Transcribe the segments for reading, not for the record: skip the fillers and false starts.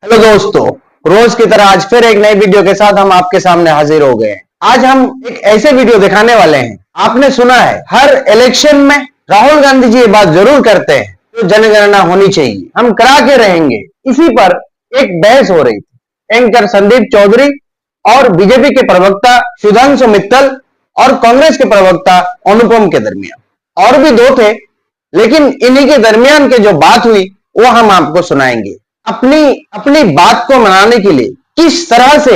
Hello दोस्तों, रोज की तरह आज फिर एक नई वीडियो के साथ हम आपके सामने हाजिर हो गए हैं। आज हम एक ऐसे वीडियो दिखाने वाले हैं। आपने सुना है हर इलेक्शन में राहुल गांधी जी ये बात जरूर करते हैं, तो जनगणना होनी चाहिए, हम करा के रहेंगे। इसी पर एक बहस हो रही थी एंकर संदीप चौधरी और बीजेपी के प्रवक्ता सुधांशु मित्तल और कांग्रेस के प्रवक्ता अनुपम के दरमियान। और भी दो थे, लेकिन इन्हीं के दरमियान के जो बात हुई वो हम आपको सुनाएंगे। अपनी अपनी बात को मनाने के लिए किस तरह से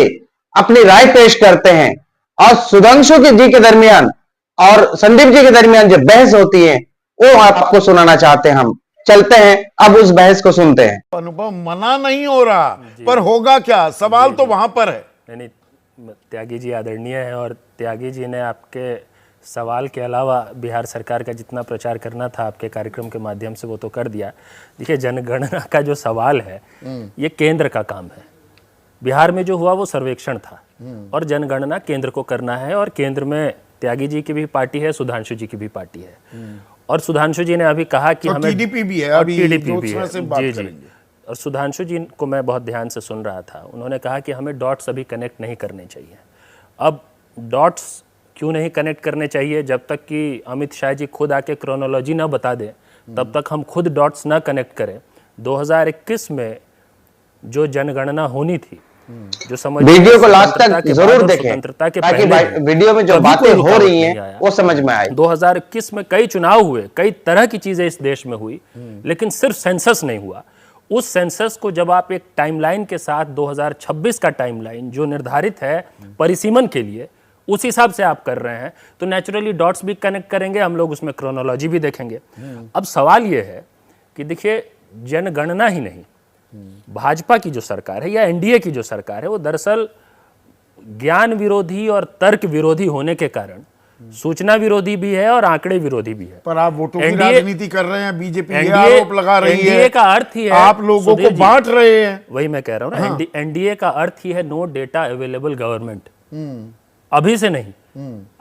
अपनी राय पेश करते हैं और सुधांशु जी के दरमियान और संदीप जी के दरमियान जो बहस होती है वो आपको सुनाना चाहते हैं। हम चलते हैं, अब उस बहस को सुनते हैं। अनुपम, मना नहीं हो रहा, पर होगा क्या, सवाल तो वहां पर है। नहीं, त्यागी जी आदरणीय है और त्यागी जी ने आपके सवाल के अलावा बिहार सरकार का जितना प्रचार करना था आपके कार्यक्रम के माध्यम से वो तो कर दिया। देखिए, जनगणना का जो सवाल है ये केंद्र का काम है। बिहार में जो हुआ वो सर्वेक्षण था और जनगणना केंद्र को करना है, और केंद्र में त्यागी जी की भी पार्टी है, सुधांशु जी की भी पार्टी है। और सुधांशु जी ने अभी कहा कि तो हमें टीडीपी भी है, अभी टीडीपी भी है। से बात जी करेंगे। और सुधांशु जी को मैं बहुत ध्यान से सुन रहा था। उन्होंने कहा कि हमें डॉट्स अभी कनेक्ट नहीं करने चाहिए। अब डॉट्स क्यों नहीं कनेक्ट करने चाहिए? जब तक कि अमित शाह जी खुद आके क्रोनोलॉजी ना बता दें तब तक हम खुद डॉट्स ना कनेक्ट करें। 2021 में जो जनगणना होनी थी, जो समझ वीडियो को लास्ट तक जरूर देखें ताकि वीडियो में जो बातें हो रही हैं वो समझ में आए। 2021 में कई चुनाव हुए, कई तरह की चीजें इस देश में हुई, लेकिन सिर्फ सेंसस नहीं हुआ। उस सेंसस को जब आप एक टाइमलाइन के साथ 2026 का टाइमलाइन जो निर्धारित है परिसीमन के लिए, उस हिसाब से आप कर रहे हैं, तो नेचुरली डॉट्स भी कनेक्ट करेंगे हम लोग, उसमें क्रोनोलॉजी भी देखेंगे। अब सवाल यह है कि देखिए, जनगणना ही नहीं, भाजपा की जो सरकार है या एनडीए की जो सरकार है वो दरअसल ज्ञान विरोधी और तर्क विरोधी होने के कारण सूचना विरोधी भी है और आंकड़े विरोधी भी है। पर आप वोटों की राजनीति कर रहे हैं, बीजेपी ये एनडीए आरोप लगा रही है। एनडीए का अर्थ ही है आप लोगों को बांट रहे हैं। वही मैं कह रहा हूं ना, एनडीए का अर्थ ही है नो डेटा अवेलेबल गवर्नमेंट। अभी से नहीं,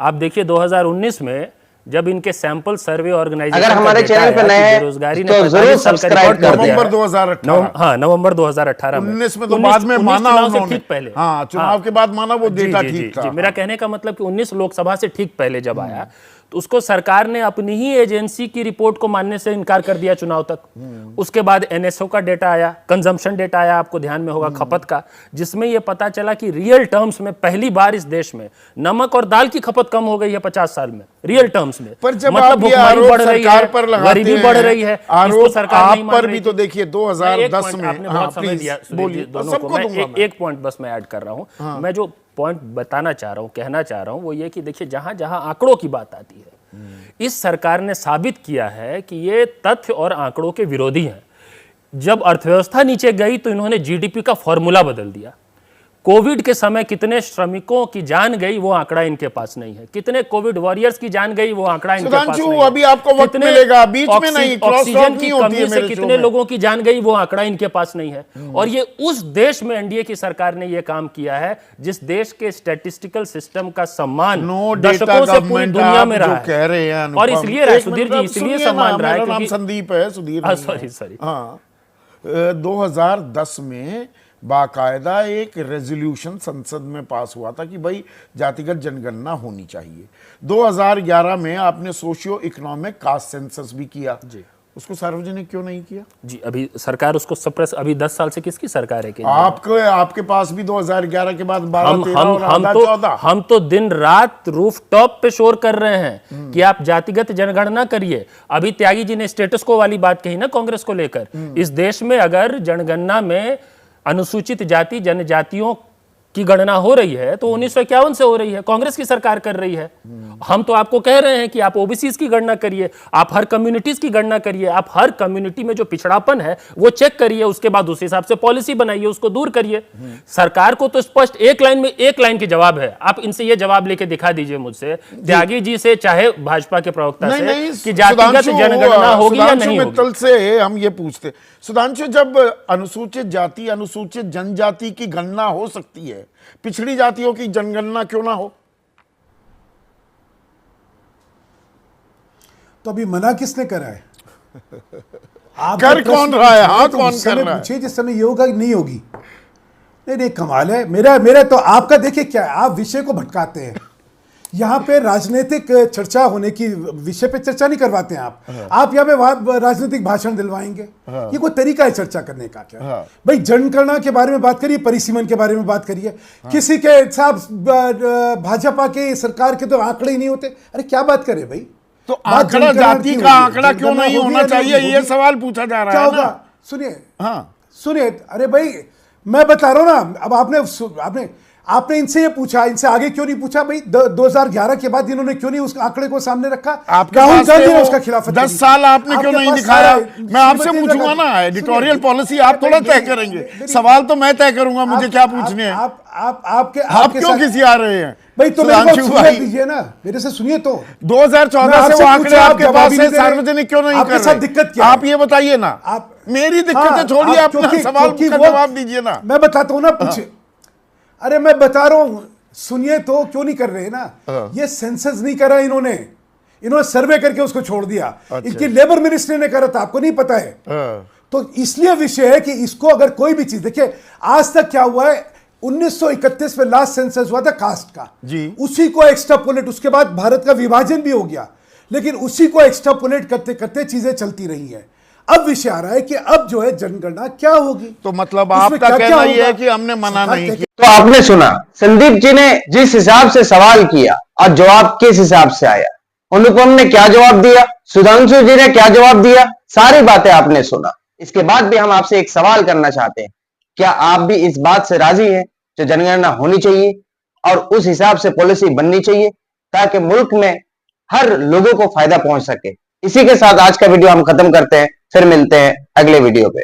आप देखिए 2019 में जब इनके सैंपल सर्वे ऑर्गेनाइजेशन, अगर हमारे चैनल पे नए हैं बेरोजगारी तो जरूर सब्सक्राइब कर दें। नवंबर 2018, हाँ नवंबर 2018 में 19 में तो बाद में माना उन्होंने, ठीक पहले, हाँ चुनाव के बाद माना वो डेटा ठीक था। मेरा कहने का मतलब कि 19 लोकसभा से ठीक पहले जब आया तो उसको सरकार ने अपनी ही एजेंसी की रिपोर्ट को मानने से इनकार कर दिया चुनाव तक। उसके बाद एनएसओ का डेटा आया, कंजम्पशन डेटा आया, आपको ध्यान में होगा, खपत का, जिसमें यह पता चला कि रियल टर्म्स में पहली बार इस देश में नमक और दाल की खपत कम हो गई है 50 साल में, रियल टर्म्स में। पर जब मतलब भुखमरी बढ़ रही है, गरीबी बढ़ रही है, इसको सरकार नहीं मान रही। आप पर भी तो देखिए 2010 में आपने बहुत समय दिया दोनों को। मैं एक पॉइंट बस मैं ऐड कर रहा हूं। मैं जो पॉइंट बताना चाह रहा हूं, कहना चाह रहा हूं, वो ये कि देखिए, जहां जहां आंकड़ों की बात आती है, इस सरकार ने साबित किया है कि ये तथ्य और आंकड़ों के विरोधी हैं। जब अर्थव्यवस्था नीचे गई तो इन्होंने जीडीपी का फॉर्मूला बदल दिया। कोविड के समय कितने श्रमिकों की जान गई वो आंकड़ा इनके पास नहीं है, कितने कोविड वॉरियर्स की जान गई वो आंकड़ा इनके पास नहीं है। अभी आपको वक्त मिलेगा, बीच में नहीं, ऑक्सीजन की कमी से कितने लोगों की जान गई वो आंकड़ा इनके पास नहीं है। और ये उस देश में एनडीए की सरकार ने ये काम किया है जिस देश के स्टैटिस्टिकल सिस्टम का सम्मान दशकों से पूरी दुनिया में रहा है। और इसलिए सुधीर जी इसलिए सम्मान रहा है क्योंकि संदीप है, सुधीर सॉरी। हाँ, 2010 में बाकायदा एक रेजोल्यूशन संसद में पास हुआ था कि भाई जातिगत जनगणना होनी चाहिए। 2011 में आपने सोशियो इकोनॉमिक कास्ट सेंसस भी किया जी, उसको सार्वजनिक क्यों नहीं किया? जी, अभी सरकार उसको सप्रेस, अभी 10 साल से किसकी सरकार है? आपके पास भी 2011 के बाद 12-13 हम तो दिन रात रूफटॉप पे शोर कर रहे हैं कि आप जातिगत जनगणना करिए। अभी त्यागी जी ने स्टेटस को वाली बात कही ना कांग्रेस को लेकर। इस देश में अगर जनगणना में अनुसूचित जाति जनजातियों की गणना हो रही है तो 1951 से हो रही है, कांग्रेस की सरकार कर रही है। हम तो आपको कह रहे हैं कि आप ओबीसीज की गणना करिए, आप हर कम्युनिटीज की गणना करिए, आप हर कम्युनिटी में जो पिछड़ापन है वो चेक करिए, उसके बाद उस हिसाब से पॉलिसी बनाइए, उसको दूर करिए। सरकार को तो स्पष्ट एक लाइन में एक लाइन की जवाब है। आप इनसे ये जवाब लेके दिखा दीजिए मुझसे, त्यागी जी से चाहे भाजपा के प्रवक्ता से, कि जातिगत जनगणना होगी या नहीं होगी। से हम ये पूछते, सुधांशु, जब अनुसूचित जाति अनुसूचित जनजाति की गणना हो सकती है, पिछड़ी जातियों की जनगणना क्यों ना हो? तो अभी मना किसने करा है? कर कौन रहा है? हाँ, कौन कर रहा है? पूछिए जिस समय ये होगा नहीं होगी। नहीं नहीं, कमाल है। मेरा तो आपका देखिए क्या है, आप विषय को भटकाते हैं। यहाँ पे राजनीतिक चर्चा होने की विषय पे चर्चा नहीं करवाते हैं आप यहाँ पे राजनीतिक भाषण दिलवाएंगे। ये कोई तरीका है चर्चा करने का क्या? भाई जनगणना के बारे में बात करिए, परिसीमन के बारे में बात करिए। किसी के साहब भाजपा के सरकार के तो आंकड़े ही नहीं होते। अरे क्या बात करें भाई? तो आंकड़ा, जाति का आंकड़ा क्यों नहीं होना चाहिए, ये सवाल पूछा जा रहा है। क्या होगा? सुनिए, सुनिए, अरे भाई मैं बता रहा हूं ना। अब आपने इनसे ये पूछा, इनसे आगे क्यों नहीं पूछा? भाई 2011 के बाद इन्होंने क्यों नहीं उस आंकड़े को सामने रखा? राहुल गांधी ने उसका खिलाफत 10 साल आपने क्यों नहीं दिखाया? मैं आपसे पूछूंगा ना, एडिटोरियल पॉलिसी आप थोड़ा तय करेंगे, सवाल तो मैं तय करूंगा। मुझे क्या पूछने हैं? आप क्यों किसी आ रहे हैं भाई? तो मेरे को सुनिए दीजिए ना, मेरे से सुनिए। तो 2014 से वो आंकड़े आपके पास है, सार्वजनिक क्यों नहीं कर रहे? दिक्कत क्या? आप ये बताइए ना। मेरी दिक्कतें छोड़िए, अपना सवाल का जवाब दीजिए ना। मैं बताता हूं ना, पूछिए। अरे मैं बता रहा हूं, सुनिए तो। क्यों नहीं कर रहे ना? ये सेंसस नहीं करा इन्होंने सर्वे करके उसको छोड़ दिया। इनकी लेबर मिनिस्ट्री ने करा था, आपको नहीं पता है? तो इसलिए विषय है कि इसको अगर कोई भी चीज, देखिए आज तक क्या हुआ है, 1931 में लास्ट सेंसस हुआ था कास्ट का जी। उसी को एक्स्ट्रापोलेट, उसके बाद भारत का विभाजन भी हो गया, लेकिन उसी को एक्स्ट्रापोलेट करते करते चीजें चलती रही है। अब विषय आ रहा है कि अब जो है जनगणना क्या होगी। तो मतलब आपका कहना यह है कि हमने मना नहीं किया। तो आपने सुना संदीप जी ने जिस हिसाब से सवाल किया और जवाब किस हिसाब से आया, अनुपम ने क्या जवाब दिया, सुधांशु जी ने क्या जवाब दिया, सारी बातें आपने सुना। इसके बाद भी हम आपसे एक सवाल करना चाहते हैं, क्या आप भी इस बात से राजी हैं जो जनगणना होनी चाहिए और उस हिसाब से पॉलिसी बननी चाहिए ताकि मुल्क में हर लोगों को फायदा पहुंच सके? इसी के साथ आज का वीडियो हम खत्म करते हैं, फिर मिलते हैं अगले वीडियो पे।